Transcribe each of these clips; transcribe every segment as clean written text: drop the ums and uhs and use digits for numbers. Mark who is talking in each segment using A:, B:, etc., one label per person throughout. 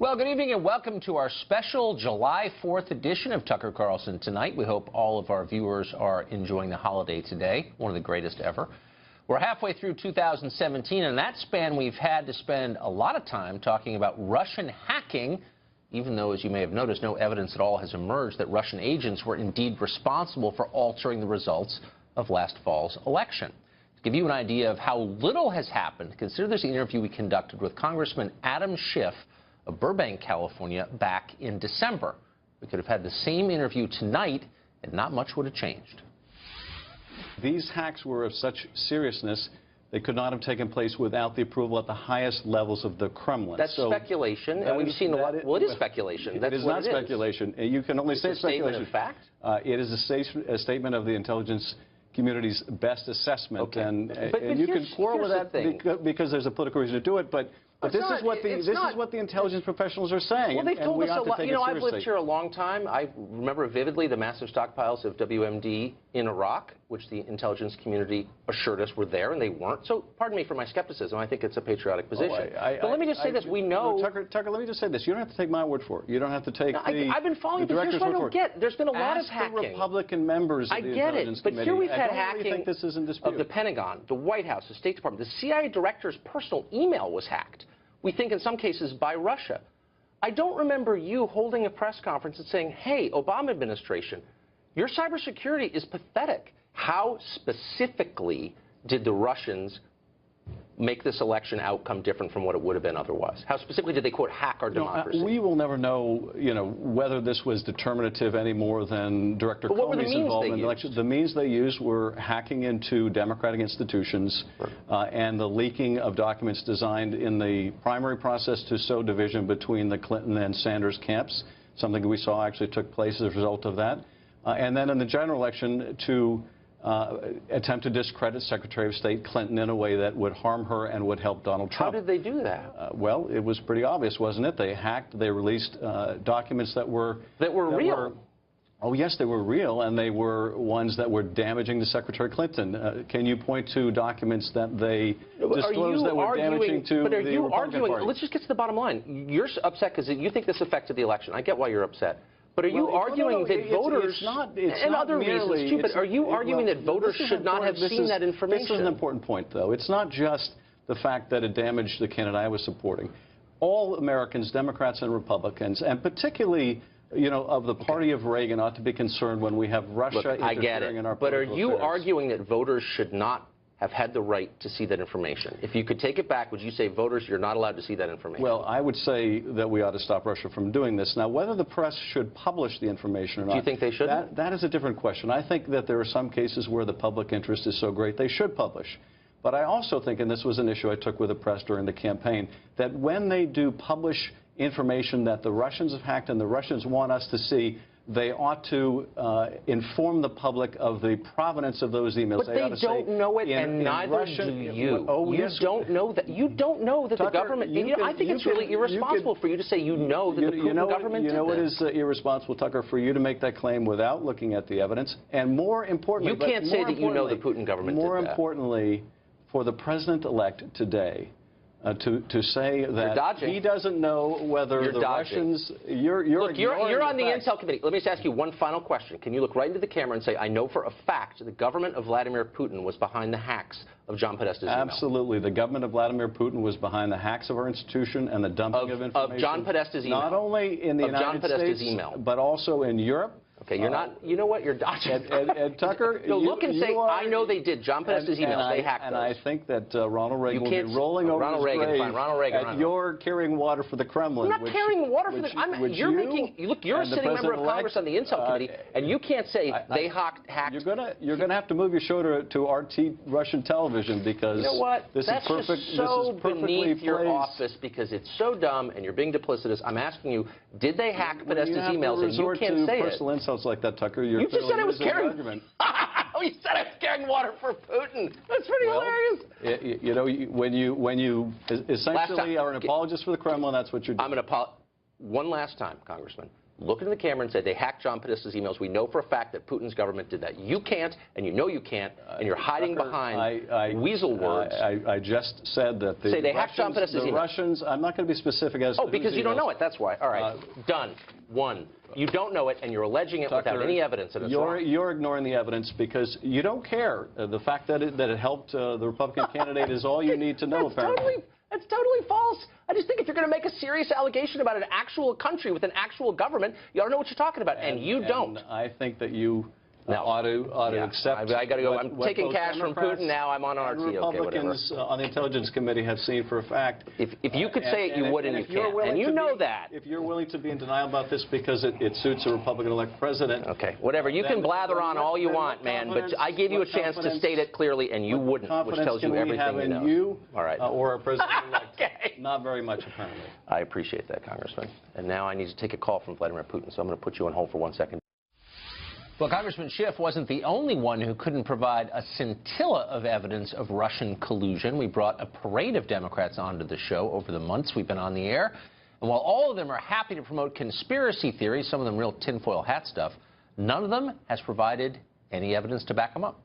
A: Well, good evening and welcome to our special July 4th edition of Tucker Carlson Tonight. We hope all of our viewers are enjoying the holiday today, one of the greatest ever. We're halfway through 2017, and in that span we've had to spend a lot of time talking about Russian hacking, even though, as you may have noticed, no evidence at all has emerged that Russian agents were indeed responsible for altering the results of last fall's election. To give you an idea of how little has happened, consider this interview we conducted with Congressman Adam Schiff of Burbank, California, back in December. We could have had the same interview tonight, and not much would have changed.
B: These hacks were of such seriousness, they could not have taken place without the approval at the highest levels of the Kremlin.
A: That's speculation, and we've seen a lot. Well, it is speculation.
B: It is not speculation. You can only say speculation.
A: It's a statement of fact?
B: It is a statement of the intelligence community's best assessment,
A: okay.
B: and you can quarrel with that because there's a political reason to do it, but this is what the intelligence professionals are saying.
A: Well, they've told us a lot. You know, I've lived
B: seriously.
A: here a long time. I remember vividly the massive stockpiles of WMD in Iraq, which the intelligence community assured us were there, and they weren't. So, pardon me for my skepticism. I think it's a patriotic position. But let me just say this: we know.
B: Tucker, let me just say this: you don't have to take my word for it. You don't have to take
A: I've been following this. Here's what I don't get. There's been a lot of hacking.
B: Ask the Republican members of the Intelligence Committee.
A: But here we've had hacking
B: think this is in dispute.
A: of the Pentagon, the White House, the State Department. The CIA director's personal email was hacked. We think in some cases by Russia. I don't remember you holding a press conference and saying, hey, Obama administration, your cybersecurity is pathetic. How specifically did the Russians make this election outcome different from what it would have been otherwise? How specifically did they, quote, hack our democracy?
B: We will never know, whether this was determinative any more than Director Comey's involvement in the election. The means they used were hacking into democratic institutions and the leaking of documents designed in the primary process to sow division between the Clinton and Sanders camps, something we saw actually took place as a result of that. And then in the general election to attempt to discredit Secretary of State Clinton in a way that would harm her and would help Donald Trump.
A: How did they do that?
B: Well, it was pretty obvious, wasn't it? They hacked, they released documents that were
A: real.
B: Oh, yes, they were real, and they were ones that were damaging to Secretary Clinton. Can you point to documents that they disclosed that were damaging to the Republican Party?
A: Let's just get to the bottom line. You're upset because you think this affected the election. I get why you're upset. But are you arguing that voters, and other reasons too, but are you arguing that voters should not have seen that information?
B: This is an important point, though. It's not just the fact that it damaged the candidate I was supporting. All Americans, Democrats and Republicans, and particularly, of the party of Reagan, ought to be concerned when we have Russia interfering in our political affairs.
A: But are you arguing that voters should not have had the right to see that information? If you could take it back, would you say voters, you're not allowed to see that information?
B: Well, I would say that we ought to stop Russia from doing this. Now, whether the press should publish the information or not,
A: do you think they should?
B: That is a different question. I think that there are some cases where the public interest is so great they should publish. But I also think, and this was an issue I took with the press during the campaign, that when they do publish information that the Russians have hacked and the Russians want us to see, they ought to inform the public of the provenance of those emails.
A: But they don't know it, and neither do you. You don't know that. You don't know that the government. I think it's really irresponsible for you to say you know that the Putin government did this.
B: You know what is irresponsible, Tucker, for you to make that claim without looking at the evidence, and more importantly,
A: you can't say that you know the Putin government did that.
B: More importantly, for the president-elect today, to say that he doesn't know whether the Russians...
A: Look, you're on the Intel Committee. Let me just ask you one final question. Can you look right into the camera and say, I know for a fact the government of Vladimir Putin was behind the hacks of John Podesta's email?
B: Absolutely. The government of Vladimir Putin was behind the hacks of our institution and the dumping of information.
A: Of John Podesta's email?
B: Not only in the United States, but also in Europe.
A: Okay, you're not, you know what, you're dodging.
B: And Tucker,
A: so look and say, I know they did. John Podesta's emails, they hacked those.
B: And I think that Ronald Reagan will be rolling over his grave at your carrying water for the Kremlin.
A: I'm not carrying water for the Kremlin. You're a sitting member of Congress on the Intel Committee, and you can't say they hacked.
B: You're gonna have to move your show to RT Russian television because
A: you know what?
B: This
A: That's
B: is perfect.
A: Just so
B: this is perfectly
A: beneath your
B: placed.
A: office because it's so dumb and you're being duplicitous. I'm asking you, did they hack Podesta's emails? And you can't say it.
B: Personal insults like that, Tucker.
A: You just said I was carrying. You said I was carrying water for Putin. That's pretty hilarious.
B: When you essentially are an apologist for the Kremlin, that's what you're doing.
A: I'm going to apologize one last time, Congressman. look into the camera and say they hacked John Podesta's emails. We know for a fact that Putin's government did that. You can't, and you know you can't, and you're hiding behind weasel words.
B: I just said that the
A: say they hacked John Podesta's emails.
B: Russians, I'm not going to be specific as to
A: because you don't know it. That's why. All right. Done. One. You don't know it, and you're alleging it
B: Tucker,
A: without any evidence, and it's wrong.
B: You're ignoring the evidence because you don't care. The fact that it helped the Republican candidate is all you need to know, apparently.
A: That's totally false. I just think if you're going to make a serious allegation about an actual country with an actual government, you ought to know what you're talking about, and you don't.
B: I think that you ought to accept.
A: I got to go. I'm taking cash from Putin now. I'm on RT.
B: Republicans on the Intelligence Committee have seen for a fact.
A: If you could say it, you would, and you can't. And you know that.
B: If you're willing to be in denial about this because it suits a Republican-elect president.
A: Okay, whatever. You can blather on all you want, man, but I gave you a chance to state it clearly, and you wouldn't, which tells you everything you know.
B: You
A: all right.
B: Or a president-elect.
A: Okay.
B: Not very much, apparently.
A: I appreciate that, Congressman. And now I need to take a call from Vladimir Putin, so I'm going to put you on hold for 1 second. Well, Congressman Schiff wasn't the only one who couldn't provide a scintilla of evidence of Russian collusion. We brought a parade of Democrats onto the show over the months we've been on the air. And while all of them are happy to promote conspiracy theories, some of them real tinfoil hat stuff, none of them has provided any evidence to back them up.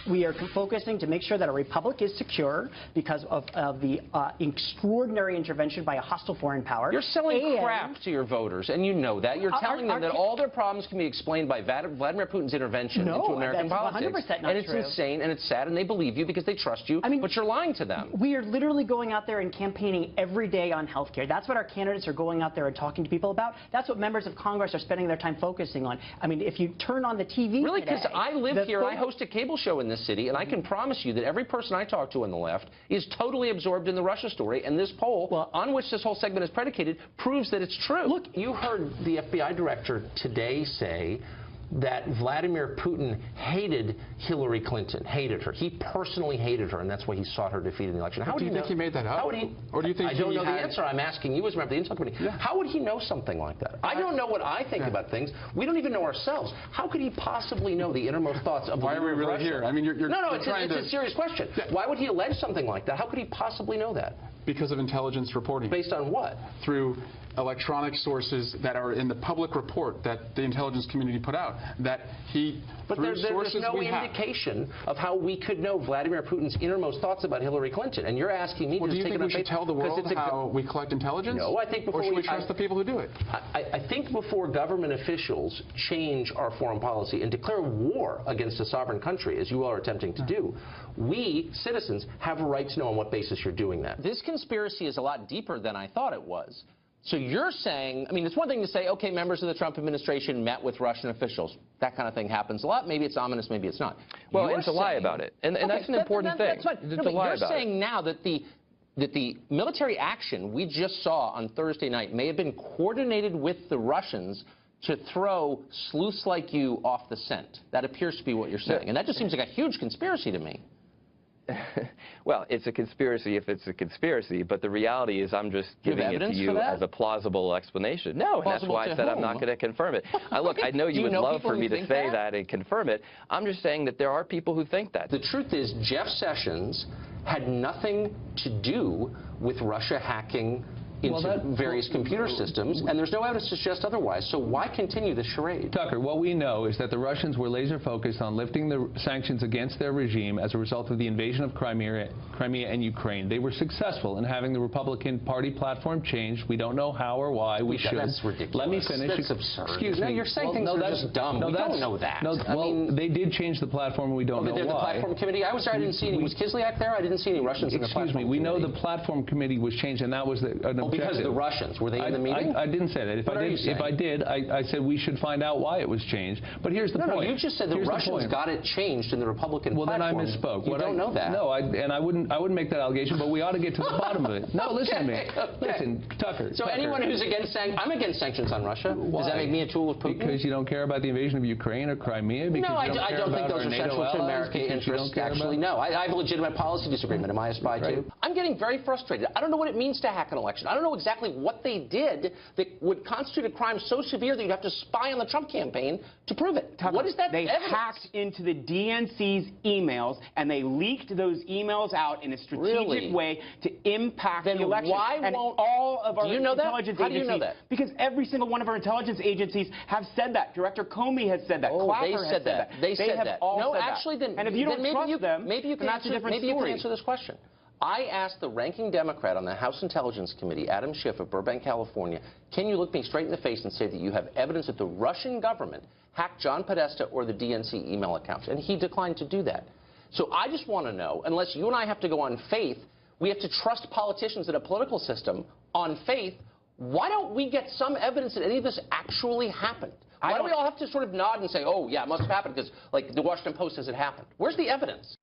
C: We are focusing to make sure that our republic is secure because of the extraordinary intervention by a hostile foreign power.
A: You're selling crap to your voters, and you know that. You're telling them that all their problems can be explained by Vladimir Putin's intervention into American politics.
C: That's 100% not
A: and it's
C: true.
A: insane, and it's sad, and they believe you because they trust you, but you're lying to them.
C: We are literally going out there and campaigning every day on health care. That's what our candidates are going out there and talking to people about. That's what members of Congress are spending their time focusing on. I mean, if you turn on the TV
A: really, because I live here, I host a cable show in this city, and I can promise you that every person I talk to on the left is totally absorbed in the Russia story, and this poll, on which this whole segment is predicated, proves that it's true. Look, you heard the FBI director today say that Vladimir Putin hated Hillary Clinton, hated her. He personally hated her, and that's why he sought her defeat in the election.
D: How do you think he made that up? Or do you think
A: I don't know the answer. I'm asking you as a member of the Intel Committee. Yeah. How would he know something like that? I don't know what I think about things. We don't even know ourselves. How could he possibly know the innermost thoughts of the
D: Why are we really here? I mean,
A: it's a serious question. Why would he allege something like that? How could he possibly know that?
D: Because of intelligence reporting.
A: Based on what?
D: Through electronic sources that are in the public report that the intelligence community put out, that he,
A: but there's no indication of how we could know Vladimir Putin's innermost thoughts about Hillary Clinton. And you're asking me to
D: do you
A: take
D: think we should tell the world how we collect intelligence?
A: No, I think before
D: or should we trust the people who do it?
A: I think before government officials change our foreign policy and declare war against a sovereign country, as you all are attempting to do, we, citizens, have a right to know on what basis you're doing that. This conspiracy is a lot deeper than I thought it was. So you're saying, I mean, it's one thing to say, okay, members of the Trump administration met with Russian officials. That kind of thing happens a lot. Maybe it's ominous, maybe it's not.
E: Well, and to lie about it. And that's an important thing.
A: That's fine. No, but you're saying now that the military action we just saw on Thursday night may have been coordinated with the Russians to throw sleuths like you off the scent. That appears to be what you're saying. And that just seems like a huge conspiracy to me.
E: Well, it's a conspiracy if it's a conspiracy, but the reality is I'm just giving it to you as a plausible explanation. No, and that's why I said I'm not going to confirm it. Look, I know you would love for me to say that and confirm it. I'm just saying that there are people who think that.
A: The truth is Jeff Sessions had nothing to do with Russia hacking into various computer systems, and there's no evidence to suggest otherwise. So why continue the charade?
F: Tucker, what we know is that the Russians were laser-focused on lifting the sanctions against their regime as a result of the invasion of Crimea and Ukraine. They were successful in having the Republican Party platform changed. We don't know how or why. We should.
A: That's ridiculous.
F: Let me finish.
A: That's absurd.
F: Excuse me.
A: No, you're saying things are just dumb. We don't know that.
F: No,
A: I mean,
F: they did change the platform, and we don't know why.
A: The platform committee. I was there. I didn't see any. Was Kislyak there? I didn't see any Russians in the platform committee.
F: Excuse me. We know the platform committee was changed, and that was an objective.
A: Because of the Russians. Were they in the meeting?
F: I didn't say that. If I did, I said we should find out why it was changed. But here's the point.
A: No, you just said the Russians got it changed in the Republican platform.
F: Well, then I misspoke.
A: You don't know that.
F: No, I wouldn't make that allegation, but we ought to get to the bottom of it. No, listen to me. Listen, Tucker.
A: So anyone who's against I'm against sanctions on Russia. Why? Does that make me a tool of Putin?
F: Because you don't care about the invasion of Ukraine or Crimea?
A: No, I don't think those are central to American interests. Actually, no. I have a legitimate policy disagreement. Am I a spy too? I'm getting very frustrated. I don't know what it means to hack an election. I don't don't know exactly what they did that would constitute a crime so severe that you'd have to spy on the Trump campaign to prove it.
G: Tucker,
A: what is that
G: They
A: evidence?
G: hacked into the DNC's emails, and they leaked those emails out in a strategic way to impact the election.
A: Why
G: and
A: won't
G: all of our
A: that?
G: intelligence
A: How
G: agencies,
A: do you know that?
G: Because every single one of our intelligence agencies have said that. Director Comey has said that.
A: Oh,
G: Clapper
A: they
G: has
A: said that. They said
G: have
A: that.
G: all
A: No,
G: said
A: actually,
G: that.
A: then
G: And if you don't trust them,
A: maybe you can
G: that's
A: answer,
G: a different
A: maybe you can
G: story.
A: answer this question. I asked the ranking Democrat on the House Intelligence Committee, Adam Schiff of Burbank, California, can you look me straight in the face and say that you have evidence that the Russian government hacked John Podesta or the DNC email accounts? And he declined to do that. So I just want to know, unless you and I have to go on faith, we have to trust politicians in a political system on faith, why don't we get some evidence that any of this actually happened? Why do we all have to sort of nod and say, oh, yeah, it must have happened because, like, the Washington Post says it happened? Where's the evidence?